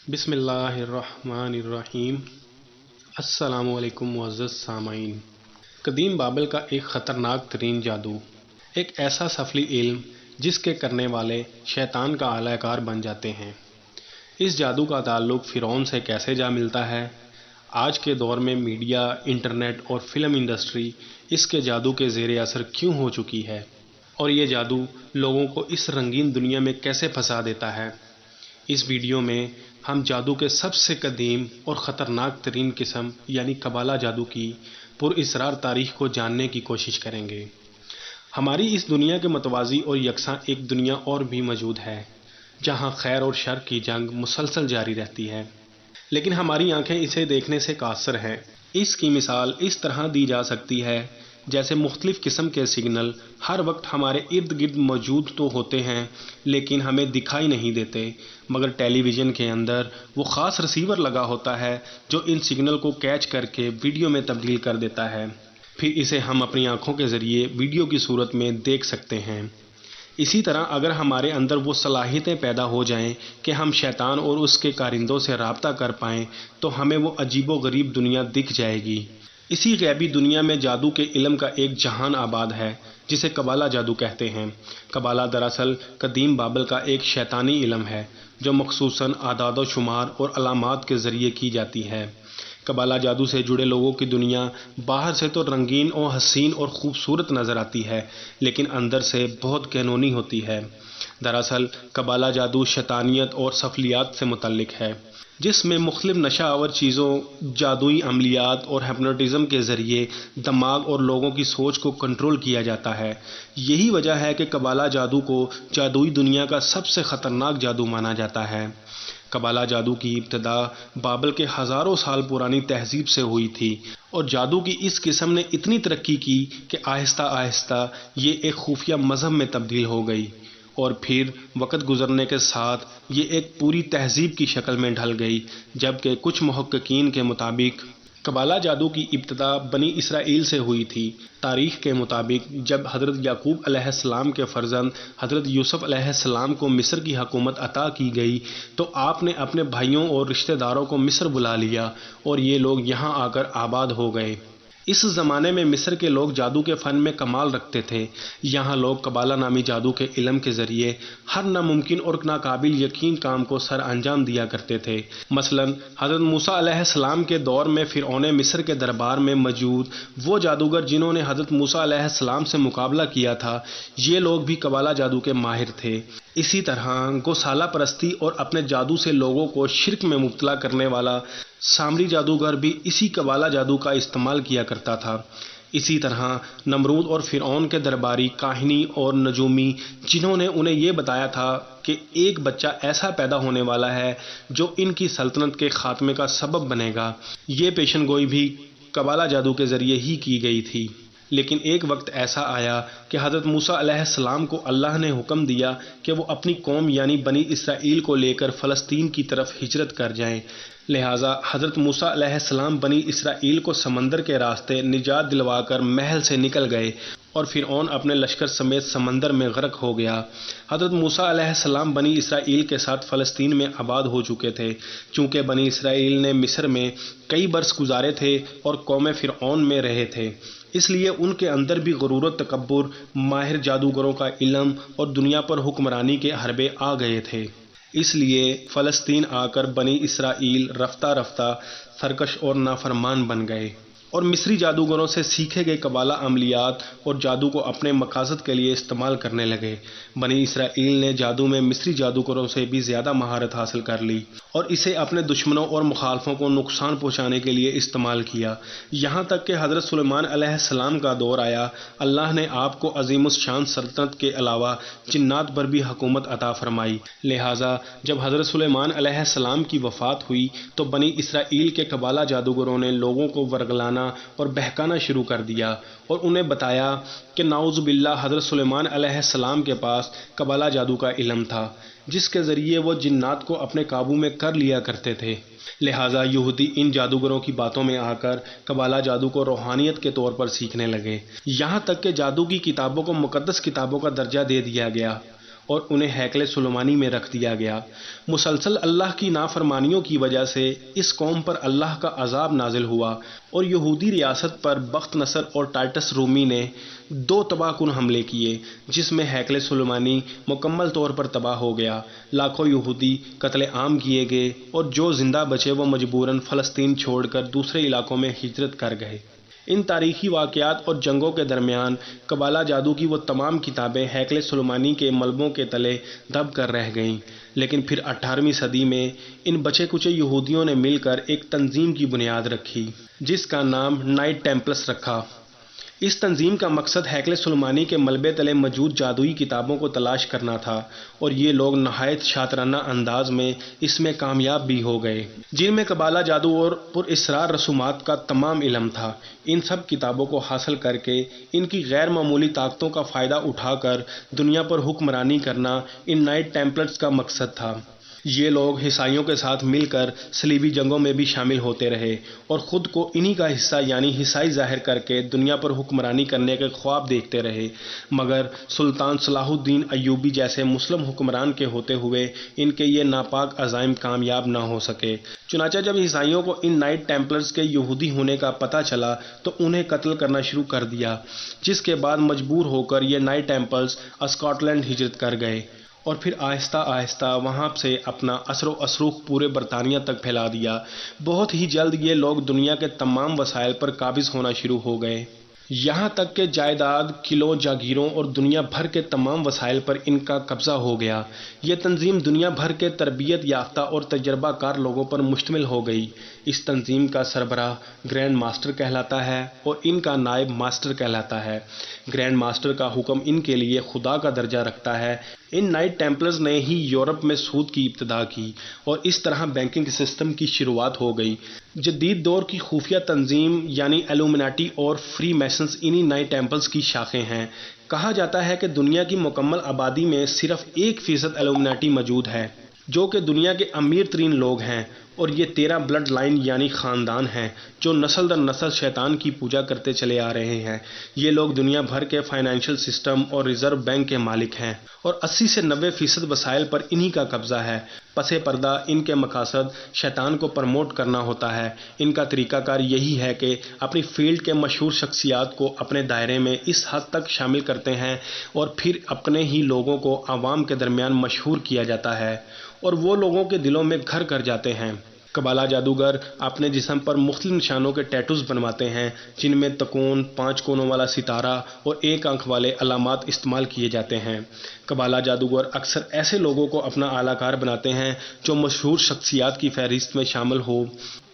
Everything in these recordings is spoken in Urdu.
بسم اللہ الرحمن الرحیم۔ السلام علیکم معزز سامعین۔ قدیم بابل کا ایک خطرناک ترین جادو، ایک ایسا سفلی علم جس کے کرنے والے شیطان کا اعلی کار بن جاتے ہیں۔ اس جادو کا تعلق فرعون سے کیسے جا ملتا ہے؟ آج کے دور میں میڈیا، انٹرنیٹ اور فلم انڈسٹری اس کے جادو کے زیر اثر کیوں ہو چکی ہے، اور یہ جادو لوگوں کو اس رنگین دنیا میں کیسے پھنسا دیتا ہے؟ اس ویڈیو میں ہم جادو کے سب سے قدیم اور خطرناک ترین قسم یعنی قبالہ جادو کی پر اسرار تاریخ کو جاننے کی کوشش کریں گے۔ ہماری اس دنیا کے متوازی اور یکساں ایک دنیا اور بھی موجود ہے جہاں خیر اور شر کی جنگ مسلسل جاری رہتی ہے، لیکن ہماری آنکھیں اسے دیکھنے سے قاصر ہیں۔ اس کی مثال اس طرح دی جا سکتی ہے جیسے مختلف قسم کے سگنل ہر وقت ہمارے ارد گرد موجود تو ہوتے ہیں لیکن ہمیں دکھائی نہیں دیتے، مگر ٹیلی ویژن کے اندر وہ خاص رسیور لگا ہوتا ہے جو ان سگنل کو کیچ کر کے ویڈیو میں تبدیل کر دیتا ہے، پھر اسے ہم اپنی آنکھوں کے ذریعے ویڈیو کی صورت میں دیکھ سکتے ہیں۔ اسی طرح اگر ہمارے اندر وہ صلاحیتیں پیدا ہو جائیں کہ ہم شیطان اور اس کے کارندوں سے رابطہ کر پائیں تو ہمیں وہ عجیب و غریب دنیا دکھ جائے گی۔ اسی غیبی دنیا میں جادو کے علم کا ایک جہان آباد ہے جسے قبالہ جادو کہتے ہیں۔ قبالہ دراصل قدیم بابل کا ایک شیطانی علم ہے جو مخصوصاً اعداد و شمار اور علامات کے ذریعے کی جاتی ہے۔ قبالہ جادو سے جڑے لوگوں کی دنیا باہر سے تو رنگین اور حسین اور خوبصورت نظر آتی ہے لیکن اندر سے بہت گہنونی ہوتی ہے۔ دراصل قبالہ جادو شیطانیت اور سفلیات سے متعلق ہے، جس میں مختلف نشہ آور چیزوں، جادوئی عملیات اور ہپنوٹزم کے ذریعے دماغ اور لوگوں کی سوچ کو کنٹرول کیا جاتا ہے۔ یہی وجہ ہے کہ قبالہ جادو کو جادوئی دنیا کا سب سے خطرناک جادو مانا جاتا ہے۔ قبالہ جادو کی ابتدا بابل کے ہزاروں سال پرانی تہذیب سے ہوئی تھی، اور جادو کی اس قسم نے اتنی ترقی کی کہ آہستہ آہستہ یہ ایک خفیہ مذہب میں تبدیل ہو گئی، اور پھر وقت گزرنے کے ساتھ یہ ایک پوری تہذیب کی شکل میں ڈھل گئی۔ جبکہ کچھ محققین کے مطابق قبالہ جادو کی ابتدا بنی اسرائیل سے ہوئی تھی۔ تاریخ کے مطابق جب حضرت یعقوب علیہ السلام کے فرزند حضرت یوسف علیہ السلام کو مصر کی حکومت عطا کی گئی تو آپ نے اپنے بھائیوں اور رشتہ داروں کو مصر بلا لیا اور یہ لوگ یہاں آ کر آباد ہو گئے۔ اس زمانے میں مصر کے لوگ جادو کے فن میں کمال رکھتے تھے۔ یہاں لوگ قبالہ نامی جادو کے علم کے ذریعے ہر ناممکن اور ناقابل یقین کام کو سر انجام دیا کرتے تھے۔ مثلاً حضرت موسیٰ علیہ السلام کے دور میں فرعون مصر کے دربار میں موجود وہ جادوگر جنہوں نے حضرت موسیٰ علیہ السلام سے مقابلہ کیا تھا، یہ لوگ بھی قبالہ جادو کے ماہر تھے۔ اسی طرح گوسالہ پرستی اور اپنے جادو سے لوگوں کو شرک میں مبتلا کرنے والا سامری جادوگر بھی اسی قبالہ جادو کا استعمال کیا کرتا تھا۔ اسی طرح نمرود اور فرعون کے درباری کاہنی اور نجومی جنہوں نے انہیں یہ بتایا تھا کہ ایک بچہ ایسا پیدا ہونے والا ہے جو ان کی سلطنت کے خاتمے کا سبب بنے گا، یہ پیشن گوئی بھی قبالہ جادو کے ذریعے ہی کی گئی تھی۔ لیکن ایک وقت ایسا آیا کہ حضرت موسیٰ علیہ السلام کو اللہ نے حکم دیا کہ وہ اپنی قوم یعنی بنی اسرائیل کو لے کر فلسطین کی طرف ہجرت کر جائیں۔ لہٰذا حضرت موسیٰ علیہ السلام بنی اسرائیل کو سمندر کے راستے نجات دلوا کر محل سے نکل گئے اور فرعون اپنے لشکر سمیت سمندر میں غرق ہو گیا۔ حضرت موسیٰ علیہ السلام بنی اسرائیل کے ساتھ فلسطین میں آباد ہو چکے تھے۔ چونکہ بنی اسرائیل نے مصر میں کئی برس گزارے تھے اور قوم فرعون میں رہے تھے، اس لیے ان کے اندر بھی غرور و تکبر، ماہر جادوگروں کا علم اور دنیا پر حکمرانی کے حربے آ گئے تھے۔ اس لیے فلسطین آ کر بنی اسرائیل رفتہ رفتہ سرکش اور نافرمان بن گئے اور مصری جادوگروں سے سیکھے گئے قبالہ عملیات اور جادو کو اپنے مقاصد کے لیے استعمال کرنے لگے۔ بنی اسرائیل نے جادو میں مصری جادوگروں سے بھی زیادہ مہارت حاصل کر لی اور اسے اپنے دشمنوں اور مخالفوں کو نقصان پہنچانے کے لیے استعمال کیا، یہاں تک کہ حضرت سلیمان علیہ السلام کا دور آیا۔ اللہ نے آپ کو عظیم الشان سلطنت کے علاوہ جنات پر بھی حکومت عطا فرمائی۔ لہٰذا جب حضرت سلیمان علیہ السلام کی وفات ہوئی تو بنی اسرائیل کے قبالہ جادوگروں نے لوگوں کو ورگلانا اور بہکانا شروع کر دیا اور انہیں بتایا کہ نعوذ باللہ حضرت سلیمان علیہ السلام کے پاس قبالہ جادو کا علم تھا جس کے ذریعے وہ جنات کو اپنے قابو میں کر لیا کرتے تھے۔ لہٰذا یہودی ان جادوگروں کی باتوں میں آ کر قبالہ جادو کو روحانیت کے طور پر سیکھنے لگے، یہاں تک کہ جادو کی کتابوں کو مقدس کتابوں کا درجہ دے دیا گیا اور انہیں ہیکل سلیمانی میں رکھ دیا گیا۔ مسلسل اللہ کی نافرمانیوں کی وجہ سے اس قوم پر اللہ کا عذاب نازل ہوا اور یہودی ریاست پر بخت نصر اور ٹائٹس رومی نے 2 تباہ کن حملے کیے، جس میں ہیکل سلیمانی مکمل طور پر تباہ ہو گیا، لاکھوں یہودی قتل عام کیے گئے اور جو زندہ بچے وہ مجبوراً فلسطین چھوڑ کر دوسرے علاقوں میں ہجرت کر گئے۔ ان تاریخی واقعات اور جنگوں کے درمیان قبالہ جادو کی وہ تمام کتابیں ہیکل سلیمانی کے ملبوں کے تلے دب کر رہ گئیں، لیکن پھر 18ویں صدی میں ان بچے کچے یہودیوں نے مل کر ایک تنظیم کی بنیاد رکھی جس کا نام نائٹ ٹیمپلرز رکھا۔ اس تنظیم کا مقصد ہیکل سلیمانی کے ملبے تلے موجود جادوئی کتابوں کو تلاش کرنا تھا، اور یہ لوگ نہایت شاطرانہ انداز میں اس میں کامیاب بھی ہو گئے، جن میں قبالہ جادو اور پراسرار رسومات کا تمام علم تھا۔ ان سب کتابوں کو حاصل کر کے ان کی غیر معمولی طاقتوں کا فائدہ اٹھا کر دنیا پر حکمرانی کرنا ان نائٹ ٹیمپلرز کا مقصد تھا۔ یہ لوگ عیسائیوں کے ساتھ مل کر صلیبی جنگوں میں بھی شامل ہوتے رہے اور خود کو انہی کا حصہ یعنی عیسائی ظاہر کر کے دنیا پر حکمرانی کرنے کے خواب دیکھتے رہے، مگر سلطان صلاح الدین ایوبی جیسے مسلم حکمران کے ہوتے ہوئے ان کے یہ ناپاک عزائم کامیاب نہ ہو سکے۔ چنانچہ جب عیسائیوں کو ان نائٹ ٹیمپلرز کے یہودی ہونے کا پتہ چلا تو انہیں قتل کرنا شروع کر دیا، جس کے بعد مجبور ہو کر یہ نائٹ ٹیمپلرز اسکاٹ لینڈ ہجرت کر گئے اور پھر آہستہ آہستہ وہاں سے اپنا اثر و رسوخ پورے برطانیہ تک پھیلا دیا۔ بہت ہی جلد یہ لوگ دنیا کے تمام وسائل پر قابض ہونا شروع ہو گئے، یہاں تک کہ جائیداد، قلعوں، جاگیروں اور دنیا بھر کے تمام وسائل پر ان کا قبضہ ہو گیا۔ یہ تنظیم دنیا بھر کے تربیت یافتہ اور تجربہ کار لوگوں پر مشتمل ہو گئی۔ اس تنظیم کا سربراہ گرینڈ ماسٹر کہلاتا ہے اور ان کا نائب ماسٹر کہلاتا ہے۔ گرینڈ ماسٹر کا حکم ان کے لیے خدا کا درجہ رکھتا ہے۔ ان نائٹ ٹیمپلرز نے ہی یورپ میں سود کی ابتدا کی اور اس طرح بینکنگ سسٹم کی شروعات ہو گئی۔ جدید دور کی خفیہ تنظیم یعنی ایلومیناٹی اور فری میسنز انہی نائٹ ٹیمپلز کی شاخیں ہیں۔ کہا جاتا ہے کہ دنیا کی مکمل آبادی میں صرف 1% ایلومیناٹی موجود ہے، جو کہ دنیا کے امیر ترین لوگ ہیں، اور یہ 13 بلڈ لائن یعنی خاندان ہیں جو نسل در نسل شیطان کی پوجا کرتے چلے آ رہے ہیں۔ یہ لوگ دنیا بھر کے فائنینشل سسٹم اور ریزرو بینک کے مالک ہیں اور 80 سے 90% وسائل پر انہی کا قبضہ ہے۔ پس پردہ ان کے مقاصد شیطان کو پروموٹ کرنا ہوتا ہے۔ ان کا طریقہ کار یہی ہے کہ اپنی فیلڈ کے مشہور شخصیات کو اپنے دائرے میں اس حد تک شامل کرتے ہیں اور پھر اپنے ہی لوگوں کو عوام کے درمیان مشہور کیا جاتا ہے اور وہ لوگوں کے دلوں میں گھر کر جاتے ہیں۔ قبالہ جادوگر اپنے جسم پر مختلف نشانوں کے ٹیٹوز بنواتے ہیں، جن میں تکون، 5 کونوں والا ستارہ اور 1 آنکھ والے علامات استعمال کیے جاتے ہیں۔ قبالہ جادوگر اکثر ایسے لوگوں کو اپنا اعلی کار بناتے ہیں جو مشہور شخصیات کی فہرست میں شامل ہو۔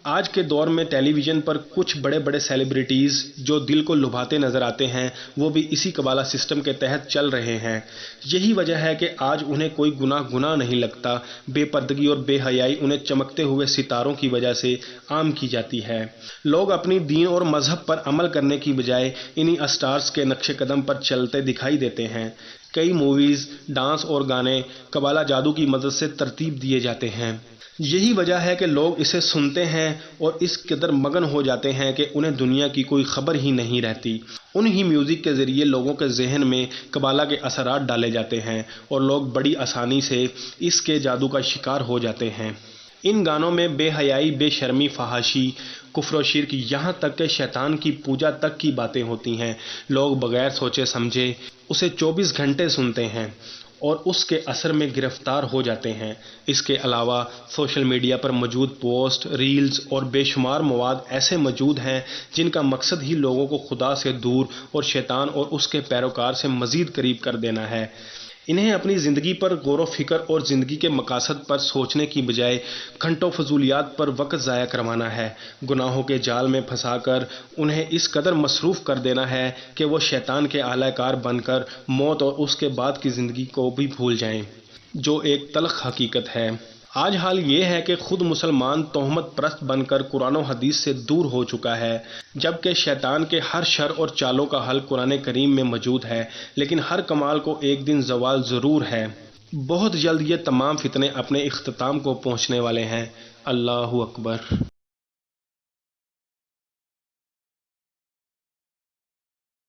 آج کے دور میں ٹیلی ویژن پر کچھ بڑے بڑے سیلیبریٹیز جو دل کو لبھاتے نظر آتے ہیں وہ بھی اسی قبالہ سسٹم کے تحت چل رہے ہیں۔ یہی وجہ ہے کہ آج انہیں کوئی گناہ نہیں لگتا۔ بے پردگی اور بے حیائی انہیں چمکتے ہوئے ستاروں کی وجہ سے عام کی جاتی ہے۔ لوگ اپنی دین اور مذہب پر عمل کرنے کی بجائے انہی اسٹارز کے نقش قدم پر چلتے دکھائی دیتے ہیں۔ کئی موویز، ڈانس اور گانے قبالہ جادو کی مدد سے ترتیب دیے جاتے ہیں۔ یہی وجہ ہے کہ لوگ اسے سنتے ہیں اور اس قدر مگن ہو جاتے ہیں کہ انہیں دنیا کی کوئی خبر ہی نہیں رہتی۔ انہی میوزک کے ذریعے لوگوں کے ذہن میں قبالہ کے اثرات ڈالے جاتے ہیں اور لوگ بڑی آسانی سے اس کے جادو کا شکار ہو جاتے ہیں۔ ان گانوں میں بے حیائی، بے شرمی، فحاشی، کفر و شرک، یہاں تک کہ شیطان کی پوجا تک کی باتیں ہوتی ہیں۔ لوگ بغیر سوچے سمجھے اسے 24 گھنٹے سنتے ہیں اور اس کے اثر میں گرفتار ہو جاتے ہیں۔ اس کے علاوہ سوشل میڈیا پر موجود پوسٹ، ریلز اور بے شمار مواد ایسے موجود ہیں جن کا مقصد ہی لوگوں کو خدا سے دور اور شیطان اور اس کے پیروکار سے مزید قریب کر دینا ہے۔ انہیں اپنی زندگی پر غور و فکر اور زندگی کے مقاصد پر سوچنے کی بجائے گھنٹوں فضولیات پر وقت ضائع کروانا ہے۔ گناہوں کے جال میں پھنسا کر انہیں اس قدر مصروف کر دینا ہے کہ وہ شیطان کے اعلی کار بن کر موت اور اس کے بعد کی زندگی کو بھی بھول جائیں، جو ایک تلخ حقیقت ہے۔ آج حال یہ ہے کہ خود مسلمان تہمت پرست بن کر قرآن و حدیث سے دور ہو چکا ہے، جبکہ شیطان کے ہر شر اور چالوں کا حل قرآن کریم میں موجود ہے، لیکن ہر کمال کو ایک دن زوال ضرور ہے۔ بہت جلد یہ تمام فتنے اپنے اختتام کو پہنچنے والے ہیں۔ اللہ اکبر۔